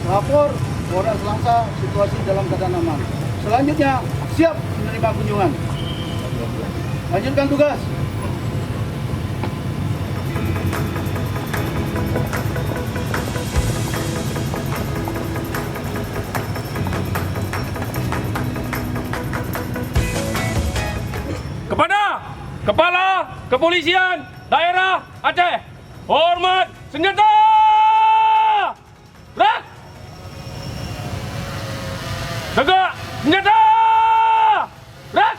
lapor Polres Langsa situasi dalam keadaan aman. Selanjutnya siap menerima kunjungan. Lanjutkan tugas. Kepada Kepala Kepolisian Daerah Aceh, hormat senjata! Gerak! Tegak senjata! Gerak!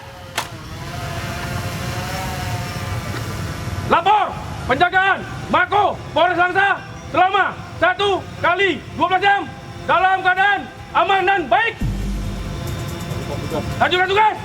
Lapor penjagaan Mako Polres Langsa selama 1 kali 12 jam dalam keadaan aman dan baik. Lanjutkan tugas.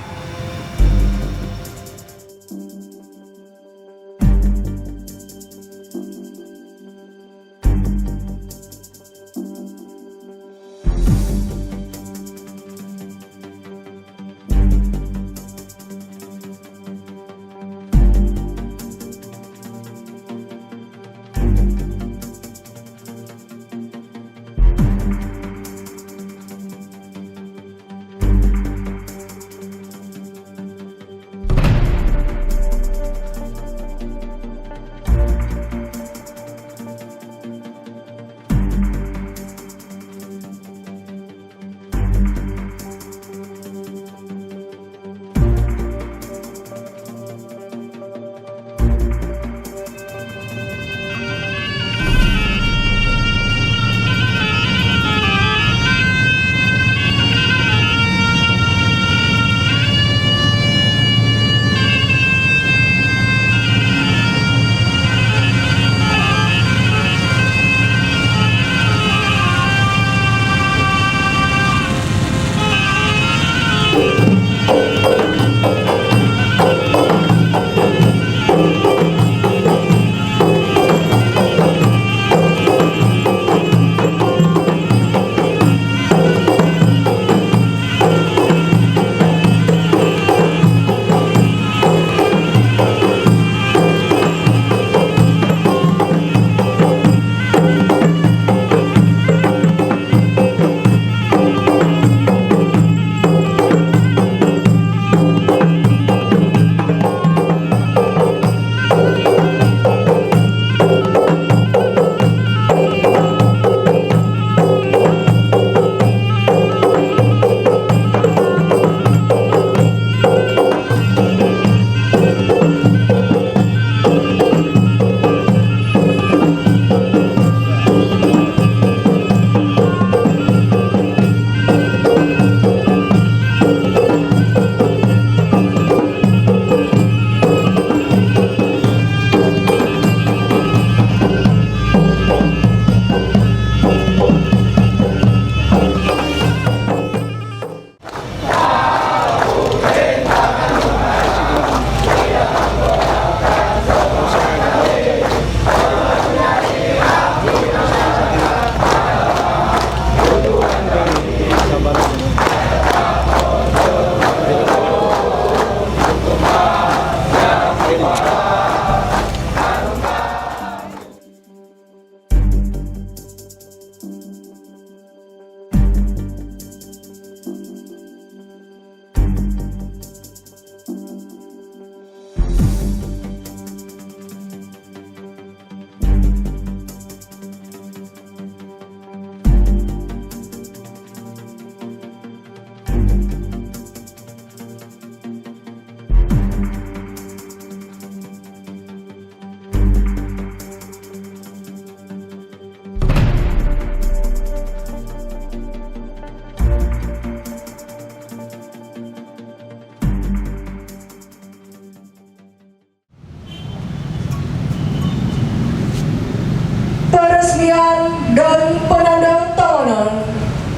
dan penanda tanganan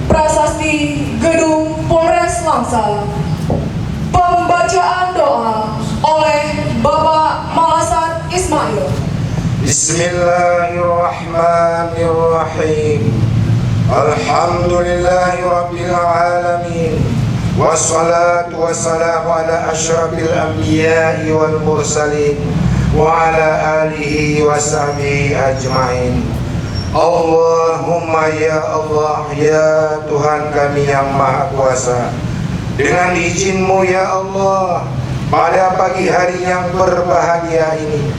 prasasti Gedung Polres Langsa. Pembacaan doa oleh Bapak Malasat Ismail. Bismillahirrahmanirrahim. Alhamdulillahi Rabbil Alamin. Wassalatu wassalamu ala ashrafil anbiya'i wal mursalin wa ala alihi wa sahbihi ajma'in. Allahumma ya Allah, ya Tuhan kami yang Maha Kuasa, dengan izin-Mu ya Allah, pada pagi hari yang berbahagia ini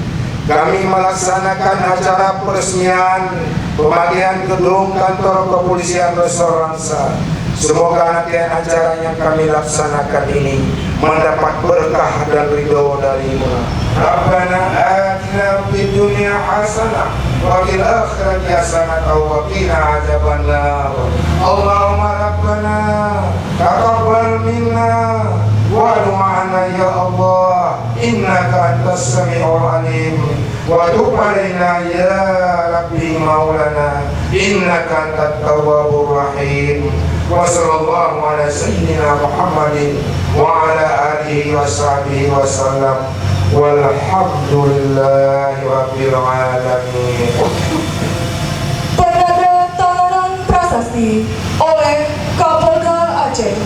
kami melaksanakan acara peresmian pembagian gedung kantor kepolisian Resor Langsa. Semoga rangkaian acara yang kami laksanakan ini mendapat berkah dan ridho dari-Mu. Rabbana atina fid dunya hasanah wa fil akhirati hasanah wa qina adzabannar. Allahumma rabbana taqabbal minna wa du'ana ya Allah, innaka antas sami'ul alim, wa tub alaina ya rabbi maulana, innaka antat tawwabur rahim. Wa sallallahu ala sayyidina Muhammadin wa ala alihi wa sahbihi wa sallam, walhamdulillahi rabbil alamin. Penandatanganan prasasti oleh Kapolda Aceh.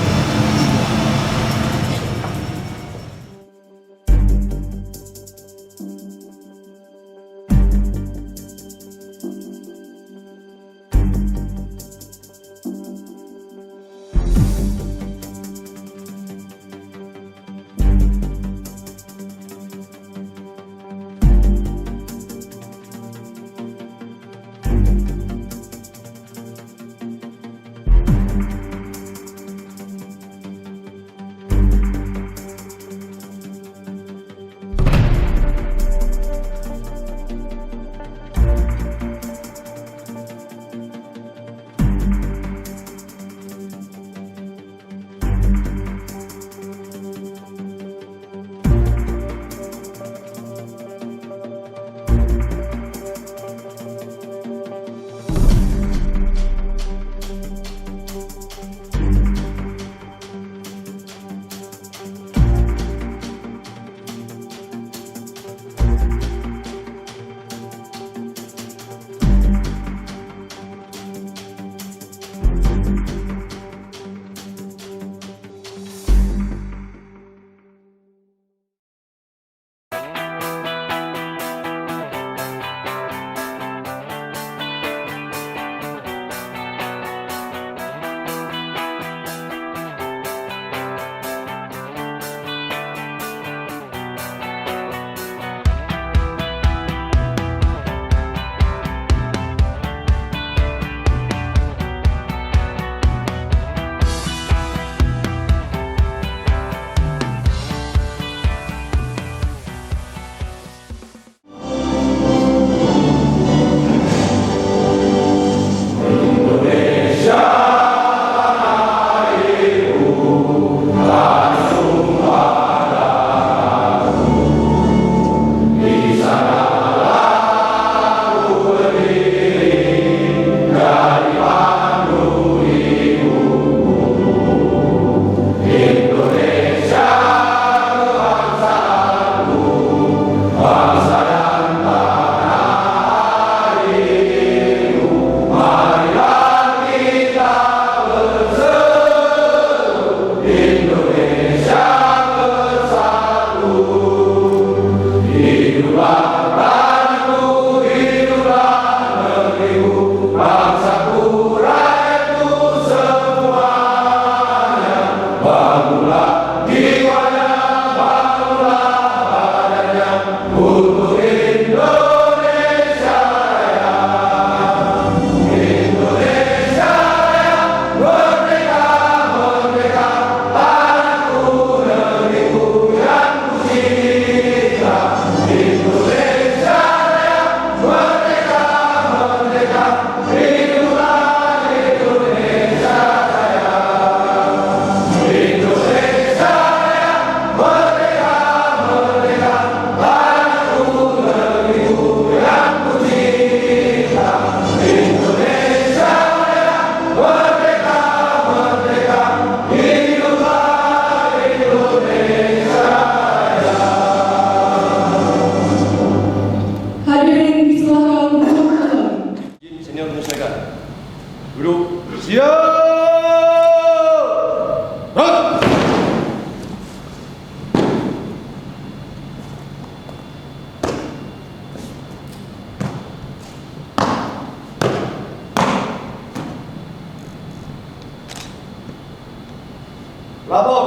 Lapor.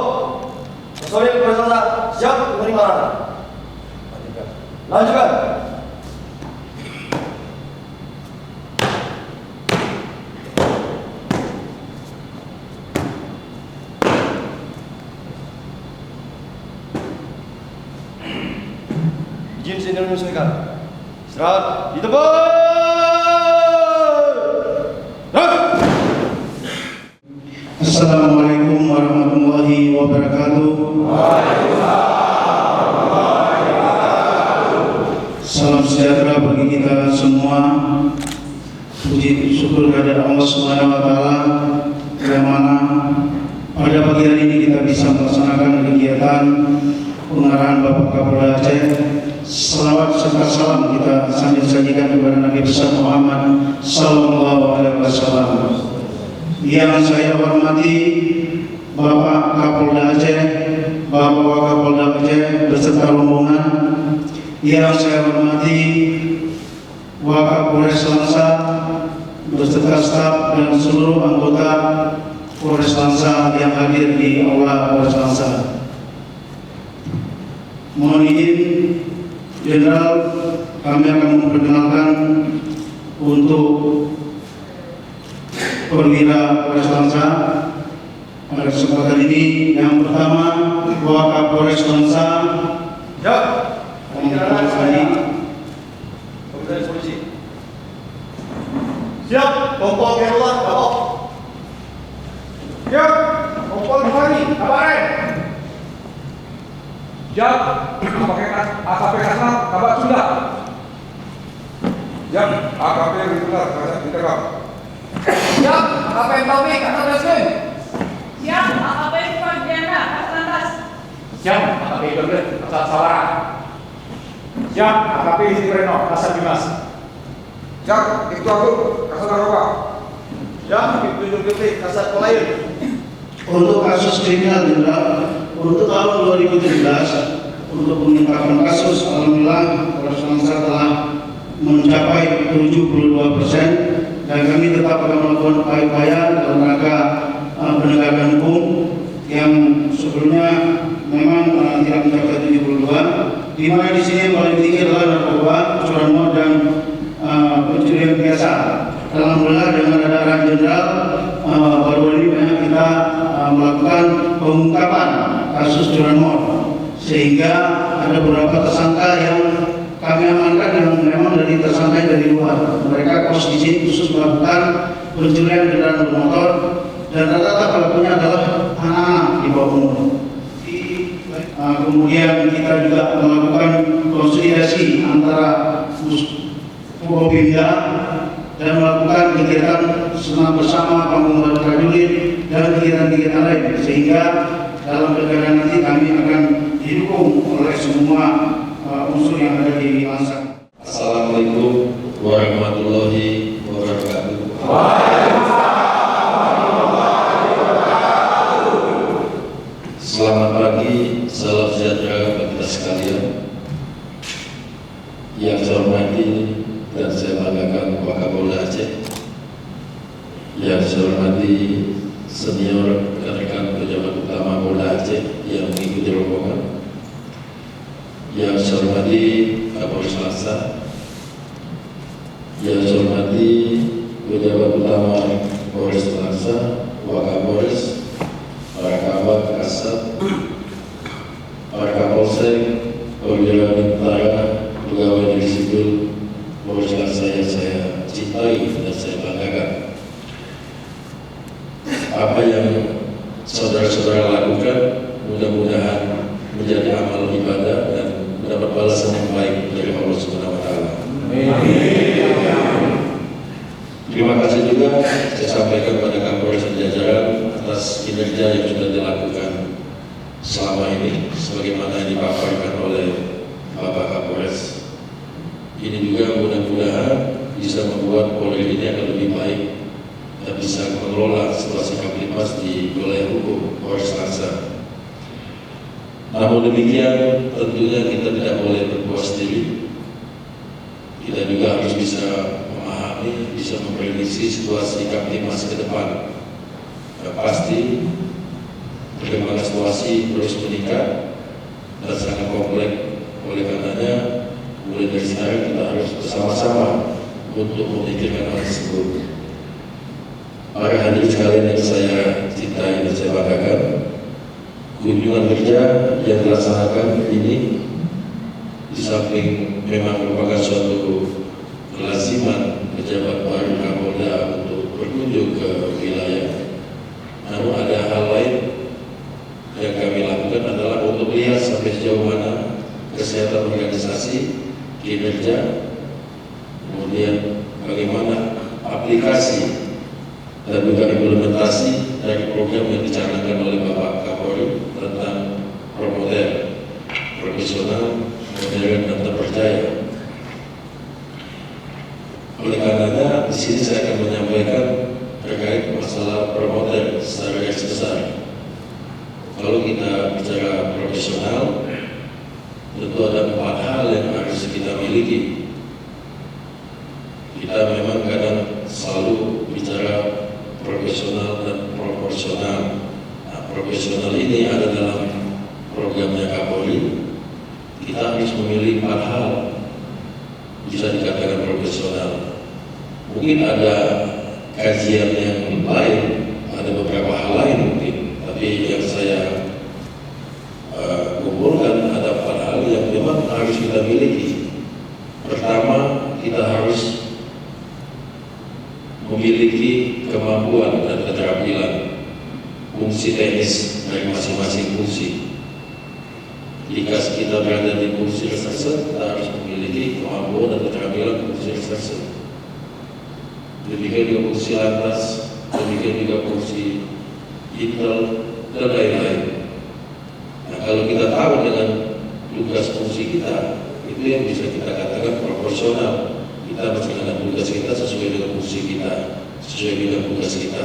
Personil Polres Langsa siap menerima arahan. Lanjutkan. Izin senior menyesuaikan. Istirahat di tempat. Assalamualaikum warahmatullahi wabarakatuh. Salam sejahtera bagi kita semua. Puji syukur kepada Allah Subhanahu wa taala yang mana pada pagi hari ini kita bisa melaksanakan kegiatan pengarahan Bapak Kapolda Aceh. Salawat serta salam kita sambil sajikan kepada Nabi besar Muhammad sallallahu alaihi wasallam. Yang saya hormati Bapak Kapolda Aceh, Bapak Wakapolda Aceh beserta rombongan. Yang saya hormati Wakapolres Langsa beserta staf dan seluruh anggota Polres Langsa yang hadir di Aula Polres Langsa. Mohon izin Jenderal, kami akan memperkenalkan untuk perwira Polres Langsa pada kesempatan ini. Yang pertama, Wakapolres Langsa. Ya. Komisaris Polisi. Siap. Kompol Kerula. Kapok. Siap. Kompol Bukhari. Kabarin. Siap. AKP Kasmat, kabar Sunda. Siap. AKP Ritular, Kasat Interkam. Siap, AKP Taufik, Kasat Reskrim. Siap, AKP Fardiana, Kasat Lantas. Siap. AKP Dordet, Kasat Sawara. Siap. AKP Sipreno, Kasat Dimas. Siap. Ibtu Agung, Kasat Naroba. Siap. Ibtu Julkifli. Kasat Polayan. Untuk kasus kriminal Jenderal, untuk tahun 2017 untuk pengungkapan kasus, alhamdulillah Polres Langsa telah mencapai 72% dan kami tetap akan melakukan upaya-upaya dalam rangka penegakan hukum yang sebelumnya memang tidak mencapai 72, di mana di sini yang paling tinggi adalah narkoba, curanmor dan pencurian biasa. Alhamdulillah dengan ada arahan Jenderal baru ini banyak kita melakukan pengungkapan kasus curanmor, sehingga ada beberapa tersangka yang kami amankan yang memang dari tersangka dari luar. Mereka kos di sini khusus melakukan pencurian kendaraan bermotor dan rata-rata pelakunya adalah anak-anak di bawah umur. Kemudian kita juga melakukan konsolidasi antara Forkopimda dan melakukan kegiatan senam bersama pembangunan prajurit dan kegiatan-kegiatan lain, sehingga dalam pilkada nanti kami akan didukung oleh semua unsur yang ada di Langsa. Assalamualaikum warahmatullahi wabarakatuh. Selamat pagi, salam sejahtera bagi kita sekalian. Yang saya hormati dan saya banggakan Wakapolda Aceh. Yang saya hormati senior rekan-rekan pejabat utama Polda Aceh yang mengikuti rombongan. Yang saya hormati Kapolres Langsa. Yang saya hormati pejabat utama Polres Langsa, Wakapolres, para kabak, kasat, para kapolsek, perwira tentara, pegawai negeri sipil Polres Langsa yang saya cintai dan saya banggakan. Apa yang saudara-saudara lakukan mudah-mudahan menjadi amal ibadah dan mendapat balasan yang baik dari Allah Subhanahu wa taala. Terima kasih juga saya sampaikan kepada Kapolres dan jajaran atas kinerja yang sudah dilakukan selama ini sebagaimana yang dipaparkan oleh Bapak Kapolres. Ini juga mudah-mudahan bisa membuat Polri ini akan lebih baik dan bisa mengelola situasi Kamtipmas di wilayah hukum Polres Langsa. Namun demikian, tentunya kita tidak boleh berpuas diri. Kita juga harus bisa memahami, bisa memprediksi situasi Kamtipmas ke depan. Dan pasti perkembangan situasi terus meningkat dan sangat kompleks. Oleh karenanya, mulai dari sekarang kita harus bersama-sama untuk memikirkan hal tersebut. Para hadirin sekalian yang saya cintai dan saya banggakan, kunjungan kerja yang dilaksanakan ini di samping memang merupakan suatu kelaziman pejabat baru Kapolda untuk berkunjung ke wilayah, namun ada hal lain yang kami lakukan adalah untuk melihat sampai sejauh mana kesehatan organisasi, kinerja, kemudian bagaimana aplikasi dan juga implementasi dari program yang dicanangkan oleh Bapak Kapolri tentang promoter profesional, modern dan terpercaya. Oleh karenanya, di sini saya akan menyampaikan terkait masalah promoter secara garis besar. Kalau kita bicara profesional, tentu ada 4 hal yang harus kita miliki. Kita memang kadang selalu bicara profesional dan proporsional. Nah, profesional ini ada dalam programnya Kapolri. Kita harus memilih 4 hal bisa dikatakan profesional. Mungkin ada kajian yang lain, ada beberapa hal lain mungkin, tapi yang saya kumpulkan ada 4 hal yang memang harus kita miliki. Pertama, kita harus memiliki kemampuan dan keterampilan fungsi teknis dari masing-masing fungsi. Jika kita berada di fungsi reserse, kita harus memiliki kemampuan dan keterampilan fungsi reserse. Demikian juga fungsi lantas, demikian juga fungsi intel dan lain-lain. Nah, kalau kita tahu dengan tugas fungsi kita, itu yang bisa kita katakan proporsional. Kita melaksanakan tugas kita sesuai dengan fungsi kita, sesuai dengan tugas kita.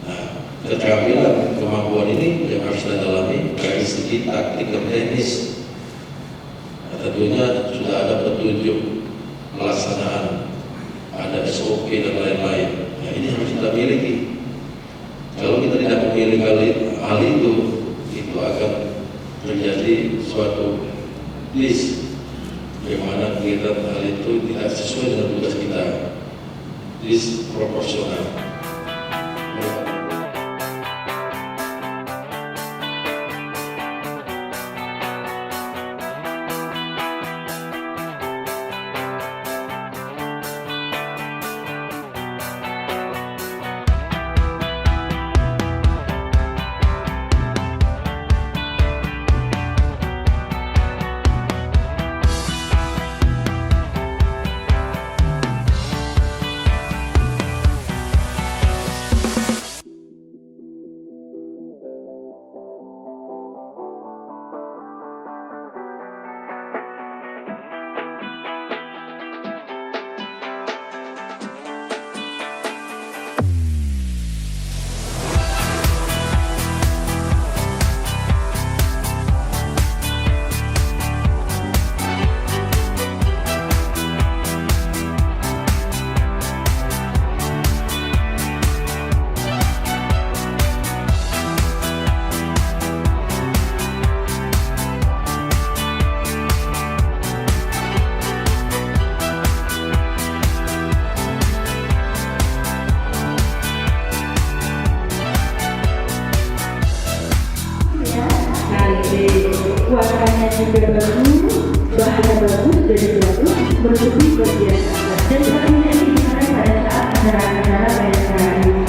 Nah, keterampilan, kemampuan ini yang harus kita dalami dari segi taktik dan teknis. Nah, tentunya sudah ada petunjuk pelaksanaan, ada SOP dan lain-lain. Nah, ini harus kita miliki. Kalau kita tidak memiliki hal itu akan terjadi suatu list bagaimana kegiatan hal itu tidak sesuai dengan tugas kita, disproporsional. warnanya juga bagus, bahannya bagus, jadi bagus, menutupi bagian atas. Dan sepertinya ini dipakai pada saat acara-acara bayar ini.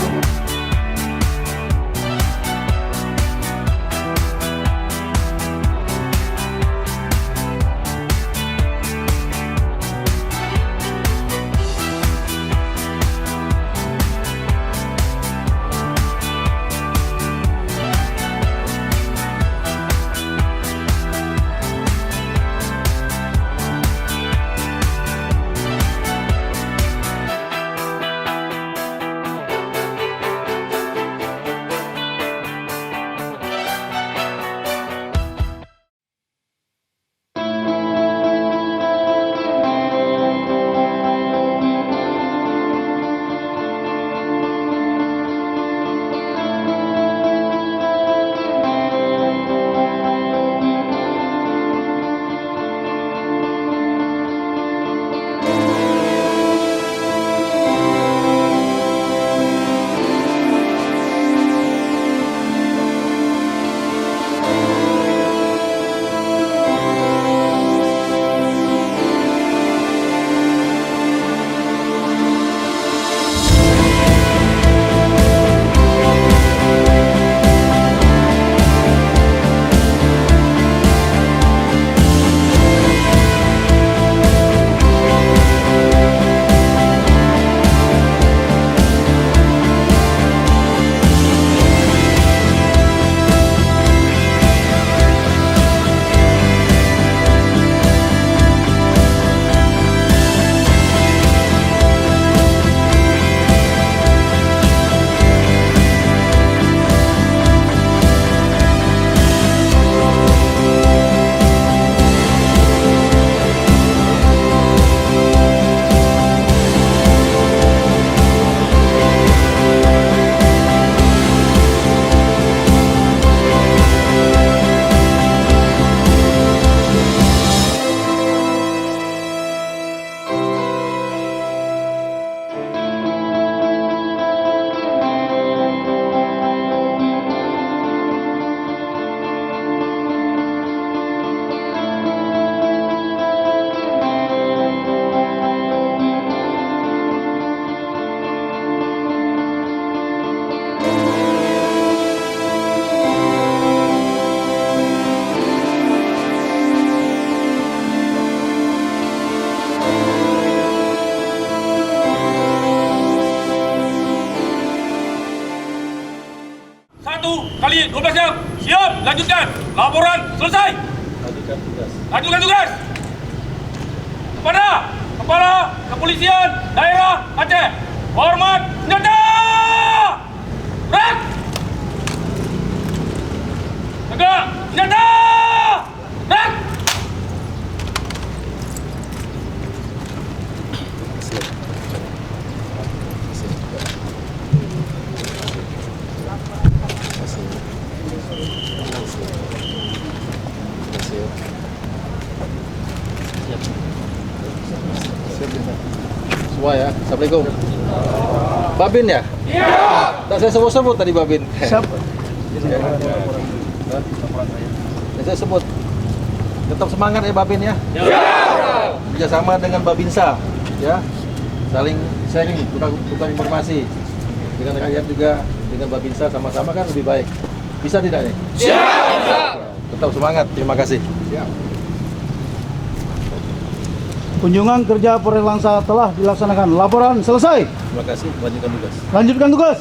kali 12 jam. Siap, lanjutkan. Laporan selesai. Lanjutkan tugas. Kepada Kepala Kepolisian Daerah Aceh, hormat senjata. Rak. Tegak senjata. Rak. Semua ya. Assalamualaikum. Babin ya? Iya. Tak saya sebut tadi Babin. Siapa? Saya sebut. Tetap semangat ya Babin ya. Iya. Kerjasama dengan Babinsa ya. Saling sharing, tukar informasi. Dengan rakyat juga, dengan Babinsa sama-sama kan lebih baik. Bisa tidak nih? Siap. Tetap semangat. Terima kasih. Siap. Kunjungan kerja Polres Langsa telah dilaksanakan. Laporan selesai. Terima kasih. Lanjutkan tugas. Lanjutkan tugas.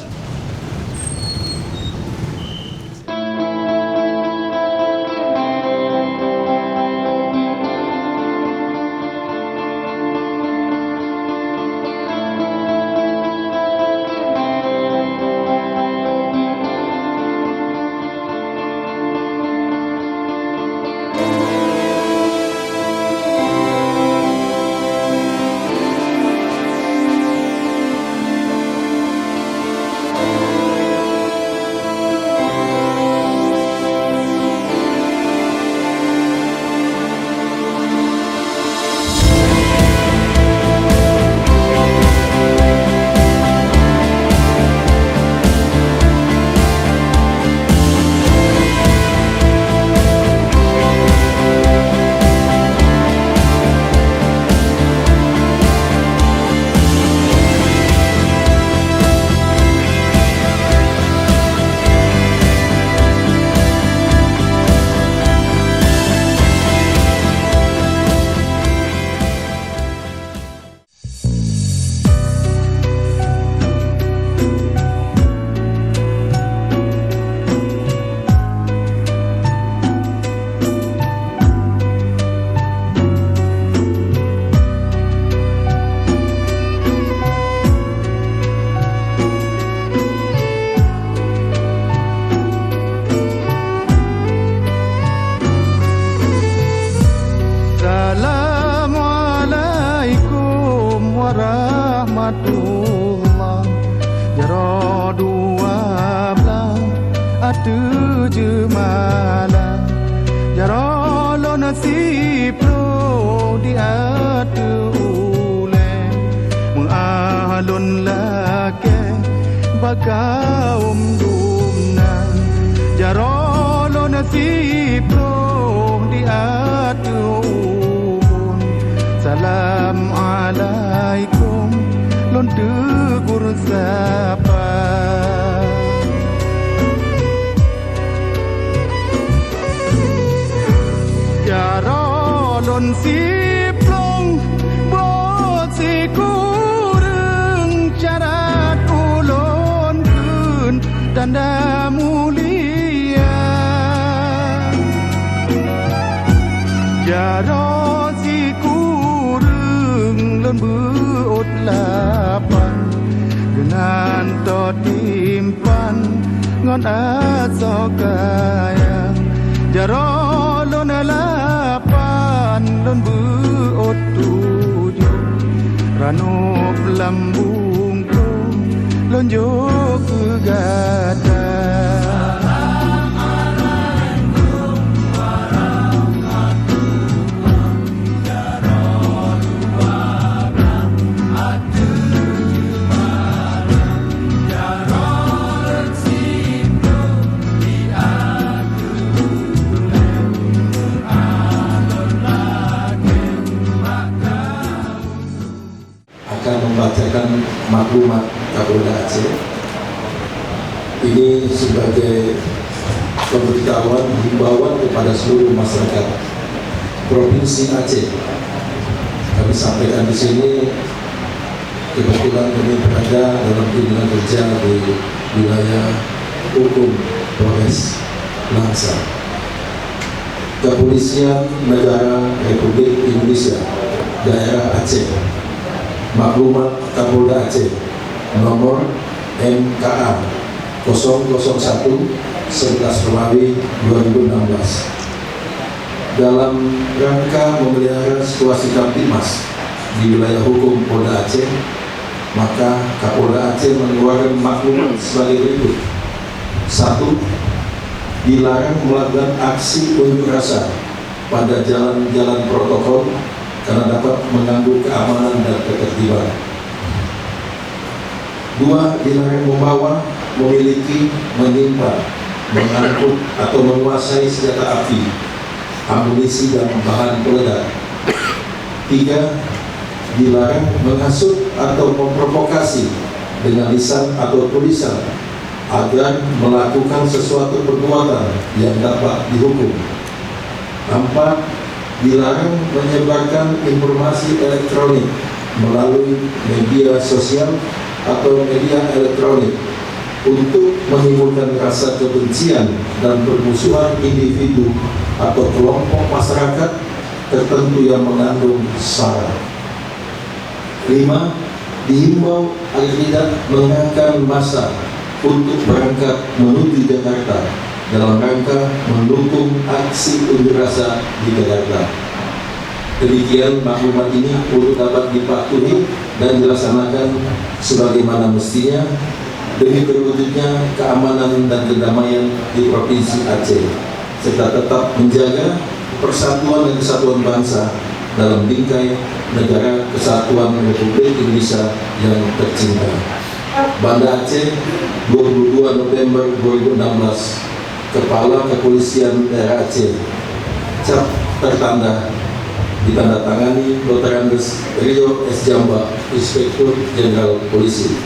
rahmatullah jaro 12 atu jemala jaro lo nasib lo di atu ule mengalun lake bagaum dumna jaro lo nasib lo di atu ubun salam alaikum lon tegur sapa jaro lon siplong bot sikureng carat ulon kun tanda mulia jaro sikureng lon beut lapan genan to timpan ngon aso kaya jaro lon lapan lon beut tujuh ranop lambung kong lon jo kegada membacakan maklumat Kapolda Aceh ini sebagai pemberitahuan himbauan kepada seluruh masyarakat Provinsi Aceh. Kami sampaikan di sini kebetulan kami berada dalam kunjungan kerja di wilayah hukum Polres Langsa. Kepolisian Negara Republik Indonesia Daerah Aceh, maklumat Kapolda Aceh nomor MKA 001 11 Februari 2016 dalam rangka memelihara situasi Kamtibmas di wilayah hukum Polda Aceh, maka Kapolda Aceh mengeluarkan maklumat sebagai berikut. 1. Dilarang melakukan aksi unjuk rasa pada jalan-jalan protokol karena dapat mengganggu keamanan dan ketertiban. 2. Dilarang membawa, memiliki, menyimpan, mengangkut atau menguasai senjata api, amunisi dan bahan peledak. 3. Dilarang menghasut atau memprovokasi dengan lisan atau tulisan agar melakukan sesuatu perbuatan yang dapat dihukum. 4. Dilarang menyebarkan informasi elektronik melalui media sosial atau media elektronik untuk menimbulkan rasa kebencian dan permusuhan individu atau kelompok masyarakat tertentu yang mengandung sara. 5. Dihimbau agar tidak mengangkat massa untuk berangkat menuju Jakarta dalam rangka mendukung aksi unjuk rasa di Jakarta. Demikian maklumat ini untuk dapat dipatuhi dan dilaksanakan sebagaimana mestinya demi terwujudnya keamanan dan kedamaian di Provinsi Aceh, serta tetap menjaga persatuan dan kesatuan bangsa dalam bingkai Negara Kesatuan Republik Indonesia yang tercinta. Banda Aceh, 22 November 2016. Kepala Kepolisian Daerah Aceh. Cap tertanda ditandatangani Dr. Andes Rio S. Jamba, Inspektur Jenderal Polisi.